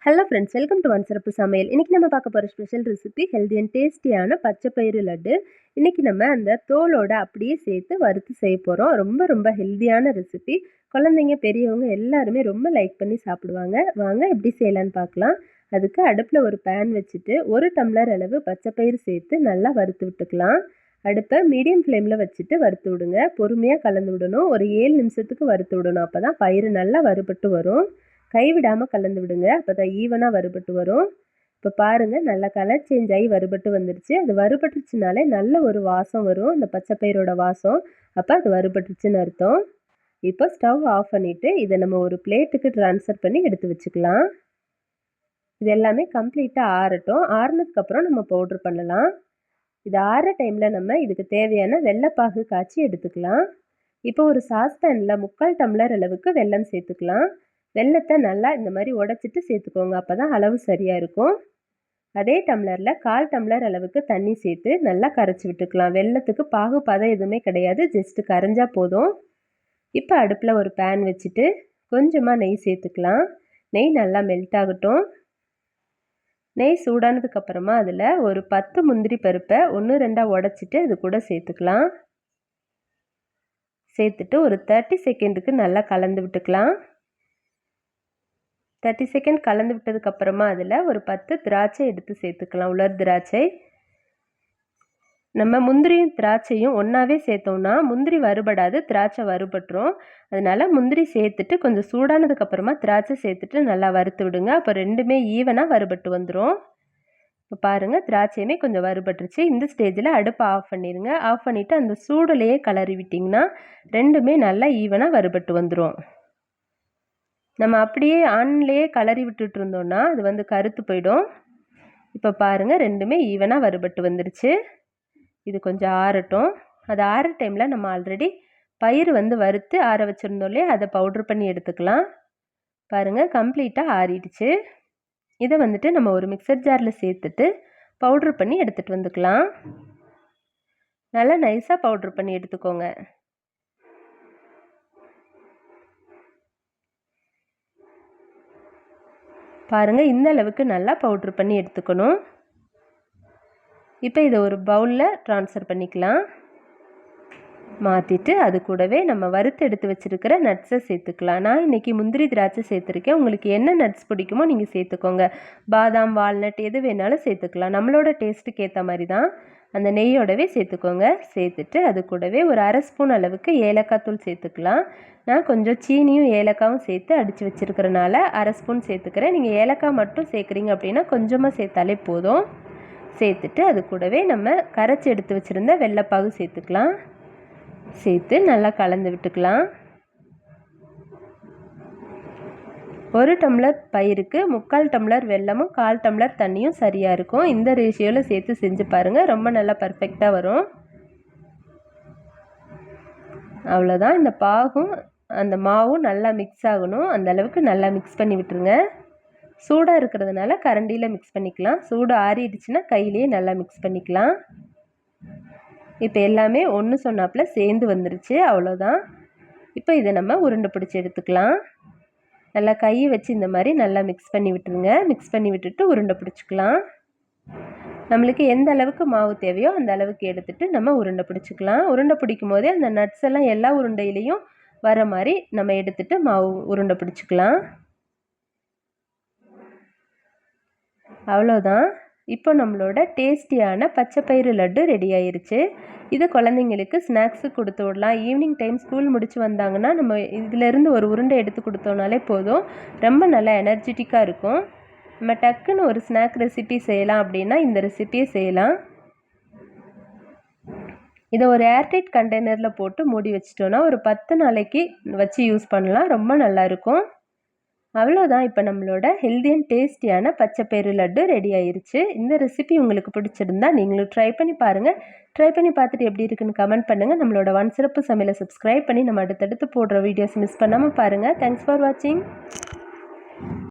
Hello friends, welcome to one சிறப்பு சமையல். இன்றைக்கி நம்ம பார்க்க போகிற ஸ்பெஷல் ரெசிபி ஹெல்தி அண்ட் டேஸ்டியான பச்சை பயிறு லட்டு. இன்றைக்கி நம்ம அந்த தோலோட அப்படியே சேர்த்து வறுத்து செய்ய போகிறோம். ரொம்ப ரொம்ப ஹெல்தியான ரெசிபி. குழந்தைங்க பெரியவங்க எல்லாருமே ரொம்ப லைக் பண்ணி சாப்பிடுவாங்க. வாங்க எப்படி செய்யலான்னு பார்க்கலாம். அதுக்கு அடுப்பில் ஒரு பேன் வச்சுட்டு 1 டம்ளர் அளவு பச்சை பயிறு சேர்த்து நல்லா வறுத்து விட்டுக்கலாம். அடுப்பை மீடியம் ஃப்ளேமில் வச்சுட்டு வறுத்து விடுங்க. பொறுமையாக கலந்து விடணும். ஒரு 7 நிமிஷத்துக்கு வறுத்து விடணும். அப்போ தான் பயிறு நல்லா வறுபட்டு வரும். கைவிடாமல் கலந்து விடுங்க. அப்போ தான் ஈவனாக வறுபட்டு வரும். இப்போ பாருங்கள், நல்லா கலர் சேஞ்ச் ஆகி வறுபட்டு வந்துருச்சு. அது வறுபட்டுருச்சுனாலே நல்ல ஒரு வாசம் வரும், அந்த பச்சை பயிரோட வாசம். அப்போ அது வறுபட்டுருச்சுன்னு அர்த்தம். இப்போ ஸ்டவ் ஆஃப் பண்ணிவிட்டு இதை நம்ம ஒரு பிளேட்டுக்கு ட்ரான்ஸ்ஃபர் பண்ணி எடுத்து வச்சுக்கலாம். இது எல்லாமே கம்ப்ளீட்டாக ஆறட்டும். ஆறுனதுக்கப்புறம் நம்ம பவுட்ரு பண்ணலாம். இது ஆற டைமில் நம்ம இதுக்கு தேவையான வெள்ளைப்பாகு காய்ச்சி எடுத்துக்கலாம். இப்போ ஒரு சாஸ்பேனில் 3/4 டம்ளர் அளவுக்கு வெல்லம் சேர்த்துக்கலாம். வெல்லத்தை நல்லா இந்த மாதிரி உடச்சிட்டு சேர்த்துக்கோங்க. அப்போ தான் அளவு சரியாக இருக்கும். அதே டம்ளரில் 1/4 டம்ளர் அளவுக்கு தண்ணி சேர்த்து நல்லா கரைச்சி விட்டுக்கலாம். வெல்லத்துக்கு பாகு பதம் எதுவுமே கிடையாது, ஜஸ்ட்டு கரைஞ்சா போதும். இப்போ அடுப்பில் ஒரு பேன் வச்சுட்டு கொஞ்சமாக நெய் சேர்த்துக்கலாம். நெய் நல்லா மெல்ட் ஆகட்டும். நெய் சூடானதுக்கப்புறமா அதில் ஒரு 10 முந்திரி பருப்பை 1-2 உடச்சிட்டு அது கூட சேர்த்துக்கலாம். சேர்த்துட்டு ஒரு 30 செகண்டுக்கு நல்லா கலந்து விட்டுக்கலாம். 30 செகண்ட் கலந்து விட்டதுக்கப்புறமா அதில் ஒரு 10 திராட்சை எடுத்து சேர்த்துக்கலாம். உலர் திராட்சை. நம்ம முந்திரியும் திராட்சையும் ஒன்றாவே சேர்த்தோம்னா முந்திரி வறுபடாது, திராட்சை வறுபட்டுரும். அதனால் முந்திரி சேர்த்துட்டு கொஞ்சம் சூடானதுக்கப்புறமா திராட்சை சேர்த்துட்டு நல்லா வறுத்து விடுங்க. அப்போ ரெண்டுமே ஈவனாக வறுபட்டு வந்துடும். இப்போ பாருங்கள், திராட்சையுமே கொஞ்சம் வறுபட்டுருச்சு. இந்த ஸ்டேஜில் அடுப்பை ஆஃப் பண்ணிடுங்க. ஆஃப் பண்ணிவிட்டு அந்த சூடுலேயே கிளறி விட்டிங்கன்னா ரெண்டுமே நல்லா ஈவனாக வறுபட்டு வந்துடும். நம்ம அப்படியே ஆன்லேயே கலரி விட்டுட்டு இருந்தோம்னா அது கருத்து போயிடும். இப்போ பாருங்கள், ரெண்டுமே ஈவனாக வறுபட்டு வந்துருச்சு. இது கொஞ்சம் ஆறட்டும். அது ஆற டைமில் நம்ம ஆல்ரெடி பயிர் வறுத்து ஆற வச்சுருந்தோம் இல்லையா, அதை பவுட்ரு பண்ணி எடுத்துக்கலாம். பாருங்கள், கம்ப்ளீட்டாக ஆறிடுச்சு. இதை நம்ம ஒரு மிக்சர் ஜாரில் சேர்த்துட்டு பவுட்ரு பண்ணி எடுத்துகிட்டு வந்துக்கலாம். நல்லா நைஸாக பவுட்ரு பண்ணி எடுத்துக்கோங்க. பாருங்கள், இந்த அளவுக்கு நல்லா பவுட்ரு பண்ணி எடுத்துக்கணும். இப்போ இதை ஒரு பவுலில் ட்ரான்ஸ்ஃபர் பண்ணிக்கலாம். மாற்றிட்டு அது கூடவே நம்ம வறுத்து எடுத்து வச்சுருக்கிற நட்ஸை சேர்த்துக்கலாம். நான் இன்றைக்கி முந்திரி திராட்சை சேர்த்துருக்கேன். உங்களுக்கு என்ன நட்ஸ் பிடிக்குமோ நீங்கள் சேர்த்துக்கோங்க. பாதாம், வால்நட் எது வேணாலும் சேர்த்துக்கலாம். நம்மளோட டேஸ்ட்டுக்கு ஏற்ற மாதிரி தான். அந்த நெய்யோடவே சேர்த்துக்கோங்க. சேர்த்துட்டு அது கூடவே ஒரு 1/2 ஸ்பூன் அளவுக்கு ஏலக்காய் தூள் சேர்த்துக்கலாம். நான் கொஞ்சம் சீனியும் ஏலக்காவும் சேர்த்து அடித்து வச்சுருக்கிறனால 1/2 ஸ்பூன் சேர்த்துக்கிறேன். நீங்கள் ஏலக்காய் மட்டும் சேர்க்குறீங்க அப்படின்னா கொஞ்சமாக சேர்த்தாலே போதும். சேர்த்துட்டு அது கூடவே நம்ம கரைச்சி எடுத்து வச்சுருந்த வெள்ளைப்பாகு சேர்த்துக்கலாம். சேர்த்து நல்லா கலந்து விட்டுக்கலாம். 1 டம்ளர் பயிருக்கு 3/4 டம்ளர் வெல்லமும் 1/4 டம்ளர் தண்ணியும் சரியாக இருக்கும். இந்த ரேஷியோவில் சேர்த்து செஞ்சு பாருங்கள், ரொம்ப நல்லா பர்ஃபெக்டாக வரும். அவ்வளோதான். இந்த பாகும் அந்த மாவும் நல்லா மிக்ஸ் ஆகணும். அந்த அளவுக்கு நல்லா மிக்ஸ் பண்ணி விட்டுருங்க. சூடாக இருக்கிறதுனால கரண்டியில் மிக்ஸ் பண்ணிக்கலாம். சூடு ஆறிடுச்சுன்னா கையிலேயே நல்லா மிக்ஸ் பண்ணிக்கலாம். இப்போ எல்லாமே ஒன்று சொன்னாப்பில் சேர்ந்து வந்துருச்சு. அவ்வளோதான். இப்போ இதை நம்ம உருண்டை பிடிச்சி எடுத்துக்கலாம். நல்லா கையை வச்சு இந்த மாதிரி நல்லா மிக்ஸ் பண்ணி விட்டுருங்க. மிக்ஸ் பண்ணி விட்டுட்டு உருண்டை பிடிச்சிக்கலாம். நம்மளுக்கு எந்த அளவுக்கு மாவு தேவையோ அந்த அளவுக்கு எடுத்துகிட்டு நம்ம உருண்டை பிடிச்சிக்கலாம். உருண்டை பிடிக்கும் போதே அந்த நட்ஸ் எல்லாம் எல்லா உருண்டையிலையும் வர மாதிரி நம்ம எடுத்துகிட்டு மாவு உருண்டை பிடிச்சிக்கலாம். அவ்வளோதான். இப்போ நம்மளோட டேஸ்டியான பச்சை பயிறு லட்டு ரெடி ஆயிருச்சு. இது குழந்தைங்களுக்கு ஸ்நாக்ஸு கொடுத்து விடலாம். ஈவினிங் டைம் ஸ்கூல் முடிச்சு வந்தாங்கன்னா நம்ம இதிலேருந்து ஒரு உருண்டை எடுத்து கொடுத்தோம்னாலே போதும். ரொம்ப நல்லா எனர்ஜெட்டிக்காக இருக்கும். நம்ம டக்குன்னு ஒரு ஸ்நாக் ரெசிபி செய்யலாம் அப்படின்னா இந்த ரெசிபியை செய்யலாம். இதை ஒரு ஏர்டைட் கண்டெய்னரில் போட்டு மூடி வச்சிட்டோன்னா ஒரு 10 நாளைக்கு வச்சு யூஸ் பண்ணலாம். ரொம்ப நல்லாயிருக்கும். அவ்வளோதான். இப்போ நம்மளோட ஹெல்தி அண்ட் டேஸ்டியான பச்சை பயிறு லட்டு ரெடி ஆயிருச்சு. இந்த ரெசிபி உங்களுக்கு பிடிச்சிருந்தா நீங்களும் ட்ரை பண்ணி பாருங்கள். ட்ரை பண்ணி பார்த்துட்டு எப்படி இருக்குன்னு கமெண்ட் பண்ணுங்கள். நம்மளோட ஒன் சிறப்பு சமையலை சப்ஸ்கிரைப் பண்ணி நம்ம அடுத்தடுத்து போடுற வீடியோஸ் மிஸ் பண்ணாமல் பாருங்கள். தேங்க்ஸ் ஃபார் வாட்சிங்.